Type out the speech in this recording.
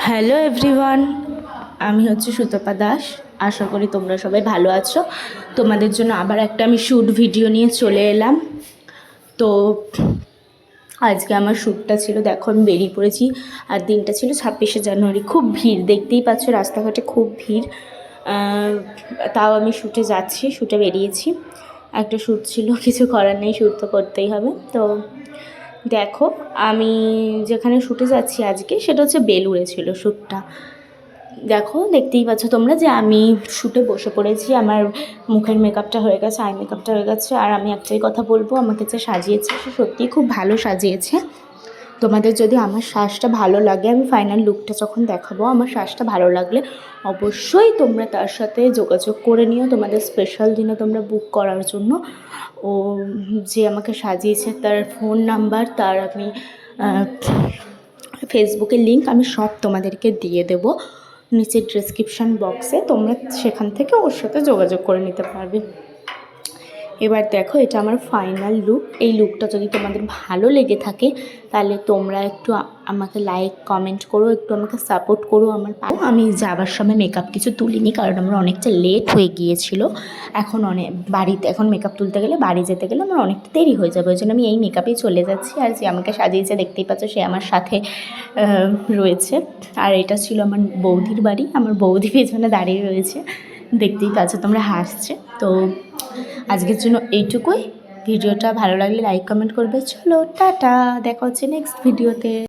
Hello everyone, আমি হচ্ছে সুতপা দাস। আশা করি তোমরা সবাই ভালো আছো। তোমাদের জন্য আবার একটা আমি শ্যুট ভিডিও নিয়ে চলে এলাম। তো আজকে আমার শ্যুটটা ছিল, দেখো আমি বেরিয়ে পড়েছি। আর দিনটা ছিল 26শে জানুয়ারি। খুব ভিড়, দেখতেই পাচ্ছ রাস্তাঘাটে খুব ভিড়। তাও আমি শ্যুটে যাচ্ছি, শ্যুটে বেরিয়েছি। একটা শ্যুট ছিল, কিছু করার নেই, শ্যুট তো করতেই হবে। তো দেখো আমি যেখানে শ্যুটে যাচ্ছি আজকে, সেটা হচ্ছে বেলুড়ে ছিল শ্যুটটা। দেখো দেখতেই পাচ্ছ তোমরা যে আমি শ্যুটে বসে পড়েছি। আমার মুখের মেকআপটা হয়ে গেছে, আই মেকআপটা হয়ে গেছে। আর আমি একটাই কথা বলবো, আমাকে যে সাজিয়েছে সে সত্যিই খুব ভালো সাজিয়েছে। তোমাদের যদি আমার সাজটা ভালো লাগে, আমি ফাইনাল লুকটা যখন দেখাবো, আমার সাজটা ভালো লাগলে অবশ্যই তোমরা তার সাথে যোগাযোগ করে নিও তোমাদের স্পেশাল দিনে তোমরা বুক করার জন্য। ও যে আমাকে সাজিয়েছে তার ফোন নাম্বার, তার আমি ফেসবুকের লিঙ্ক আমি সব তোমাদেরকে দিয়ে দেবো নিচের ডেসক্রিপশান বক্সে। তোমরা সেখান থেকে ওর সাথে যোগাযোগ করে নিতে পারবে। এবার দেখো, এটা আমার ফাইনাল লুক। এই লুকটা যদি তোমাদের ভালো লেগে থাকে তাহলে তোমরা একটু আমাকে লাইক কমেন্ট করো, একটু আমাকে সাপোর্ট করো। আমি যাবার সময় মেকআপ কিছু তুলিনি, কারণ আমার অনেকটা লেট হয়ে গিয়েছিল। এখন এখন মেকআপ তুলতে গেলে, বাড়ি যেতে গেলে আমার অনেকটা দেরি হয়ে যাবে। ওই জন্য আমি এই মেকআপেই চলে যাচ্ছি। আর যে আমাকে সাজিয়েছে দেখতেই পাচ্ছ, সে আমার সাথে রয়েছে। আর এটা ছিল আমার বৌদির বাড়ি, আমার বৌদি পেছনে দাঁড়িয়ে রয়েছে, দেখতেই পাচ্ছ তোমরা, হাসছে। তো আজকের জন্য এইটুকুই। ভিডিওটা ভালো লাগলে লাইক কমেন্ট করবে। চলো টাটা, দেখা হচ্ছে নেক্সট ভিডিওতে।